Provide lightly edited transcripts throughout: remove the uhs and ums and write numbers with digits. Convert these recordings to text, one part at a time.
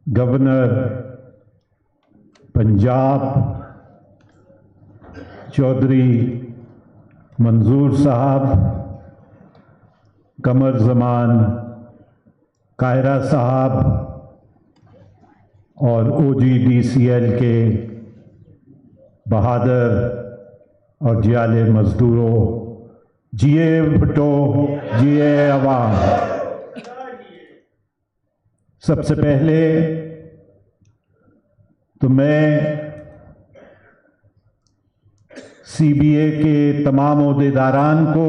Governor Punjab Chaudhary मंजूर साहब, कमर जमान कायरा साहब और OGDCL के बहादुर और जियाले मजदूरों, जिए भुट्टो, जिए अवाम। सबसे पहले तो मैं CBA के तमाम ओहदेदारान को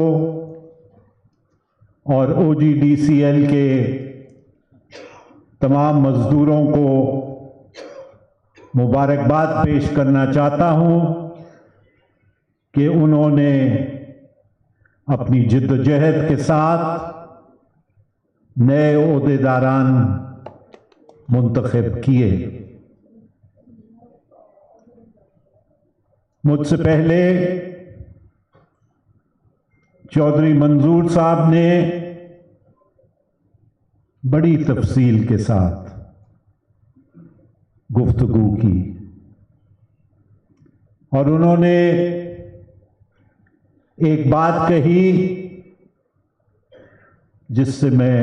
और OGDCL के तमाम मजदूरों को मुबारकबाद पेश करना चाहता हूं कि उन्होंने अपनी जिद्दोजहद के साथ नए ओहदेदारान मुंतखब किए। मुझसे पहले चौधरी मंजूर साहब ने बड़ी तफसील के साथ गुफ्तगू की और उन्होंने एक बात कही जिससे मैं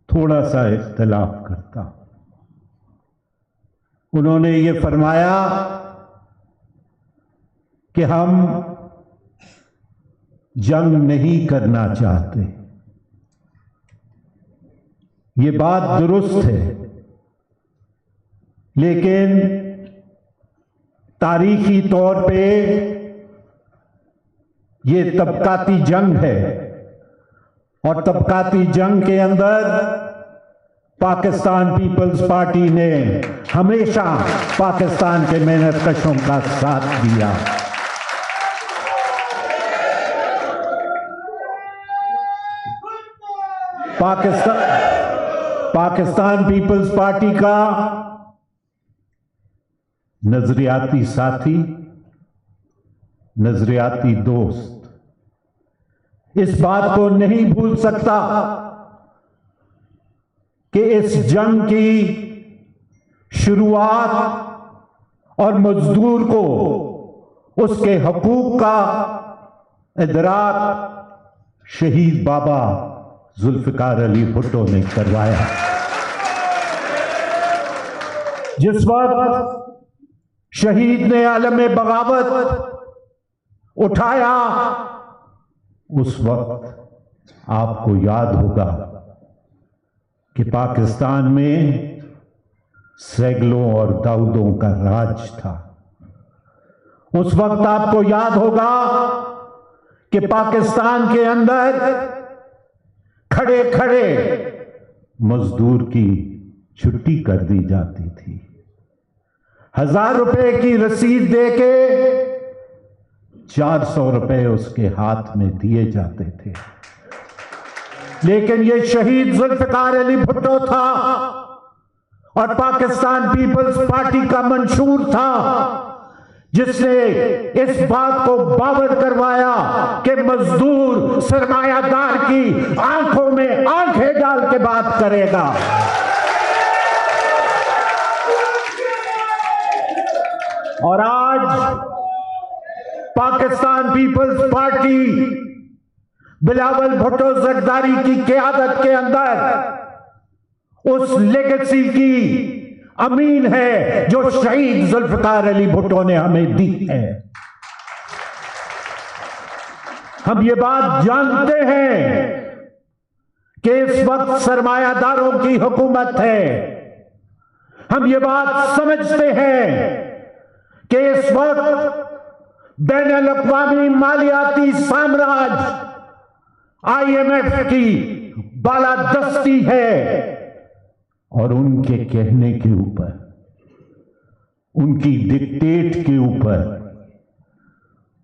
थोड़ा सा इख्तिलाफ करता हूं। उन्होंने ये फरमाया कि हम जंग नहीं करना चाहते। ये बात दुरुस्त है, लेकिन तारीखी तौर पे ये तबकाती जंग है और तबकाती जंग के अंदर पाकिस्तान पीपल्स पार्टी ने हमेशा पाकिस्तान के मेहनतकशों का साथ दिया। पाकिस्तान पीपल्स पार्टी का नजरियाती साथी, नजरियाती दोस्त इस बात को नहीं भूल सकता कि इस जंग की शुरुआत और मजदूर को उसके हकूक का इदराक शहीद बाबा जुल्फिकार अली भुट्टो ने करवाया। जिस वक्त शहीद ने आलम बगावत उठाया, उस वक्त आपको याद होगा कि पाकिस्तान में सैगलों और दाऊदों का राज था। उस वक्त आपको याद होगा कि पाकिस्तान के अंदर खड़े खड़े मजदूर की छुट्टी कर दी जाती थी। 1000 रुपए की रसीद देके 400 रुपए उसके हाथ में दिए जाते थे। लेकिन ये शहीद जुल्फिकार अली भुट्टो था और पाकिस्तान पीपल्स पार्टी का मंशूर था जिसने इस बात को बावर करवाया कि मजदूर सरमायादार की आंखों में आंखें डाल के बात करेगा। और आज पाकिस्तान पीपल्स पार्टी बिलावल भुट्टो जरदारी की क़यादत के अंदर उस लेगेसी की अमीन है जो शहीद जुल्फिकार अली भुट्टो ने हमें दी है। हम ये बात जानते हैं कि इस वक्त सरमायादारों की हुकूमत है। हम ये बात समझते हैं कि इस वक्त बैनुल अक़वामी मालियाती साम्राज्य IMF की बालादस्ती है और उनके कहने के ऊपर, उनकी डिक्टेट के ऊपर,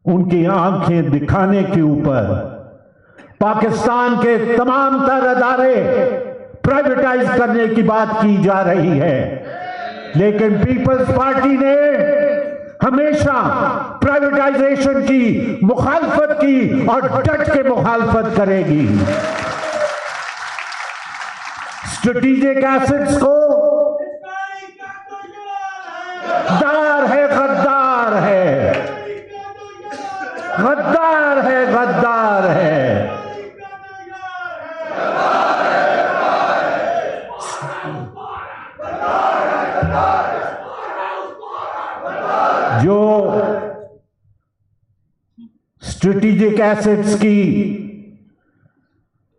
उनकी आंखें दिखाने के ऊपर पाकिस्तान के तमाम तर अदारे प्राइवेटाइज करने की बात की जा रही है। लेकिन पीपल्स पार्टी ने हमेशा प्राइवेटाइजेशन की मुखालफत की और डट के मुखालफत करेगी। स्ट्रेटेजिक एसेट्स को गद्दार है, गद्दार है, गद्दार है, गद्दार है। जो स्ट्रेटेजिक एसेट्स की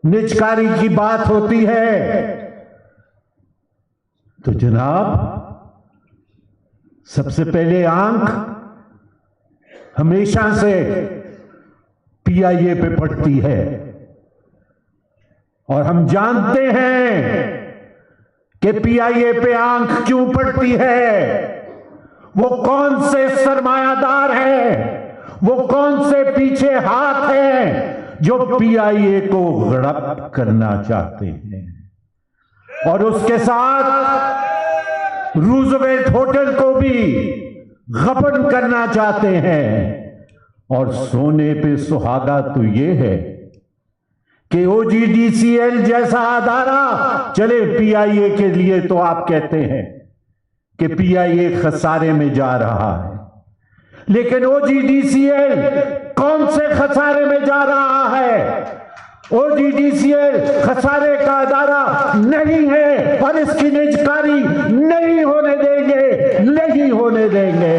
निजकारी की बात होती है तो जनाब सबसे पहले आंख हमेशा से पीआईए पे पड़ती है और हम जानते हैं कि पीआईए पे आंख क्यों पड़ती है। वो कौन से सरमायादार हैं, वो कौन से पीछे हाथ हैं जो पीआईए को गड़प करना चाहते हैं और उसके साथ रूजवेल्ट होटल को भी गबन करना चाहते हैं। और सोने पे सुहागा तो ये है कि ओजीडीसीएल जैसा अदारा चले पीआईए के लिए तो आप कहते हैं कि पीआईए खसारे में जा रहा है, लेकिन ओजीडीसीएल कौन से खसारे में जा रहा है? ओजीडीसीएल खसारे का अदारा नहीं है और इसकी निजकारी नहीं होने देंगे, नहीं होने देंगे।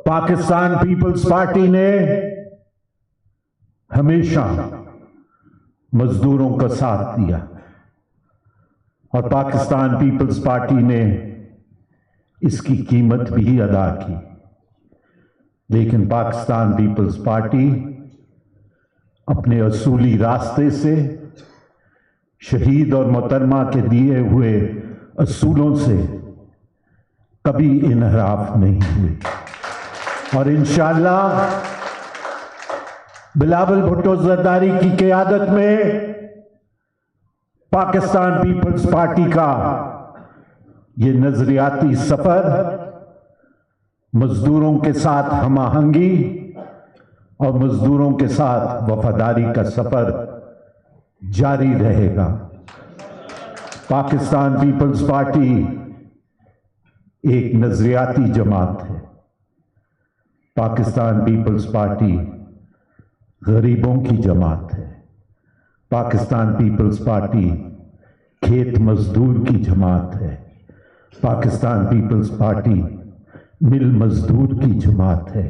पाकिस्तान पीपल्स पार्टी ने हमेशा मजदूरों का साथ दिया और पाकिस्तान पीपल्स पार्टी ने इसकी कीमत भी अदा की। लेकिन पाकिस्तान पीपल्स पार्टी अपने असूली रास्ते से, शहीद और मोहतरमा के दिए हुए असूलों से कभी इनहराफ नहीं हुई और इंशाअल्लाह बिलावल भुट्टो जरदारी की क़यादत में पाकिस्तान पीपल्स पार्टी का ये नजरियाती सफर मजदूरों के साथ हमाहंगी और मजदूरों के साथ वफादारी का सफर जारी रहेगा। पाकिस्तान पीपल्स पार्टी एक नजरियाती जमात है। पाकिस्तान पीपल्स पार्टी गरीबों की जमात है। पाकिस्तान पीपल्स पार्टी खेत मजदूर की जमात है। पाकिस्तान पीपल्स पार्टी मिल मजदूर की जमात है।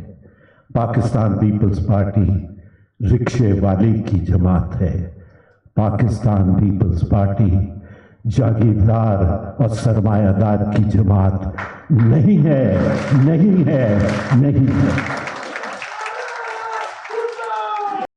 पाकिस्तान पीपल्स पार्टी रिक्शे वाले की जमात है। पाकिस्तान पीपल्स पार्टी जागीरदार और सरमायादार की जमात नहीं है, नहीं है, नहीं है।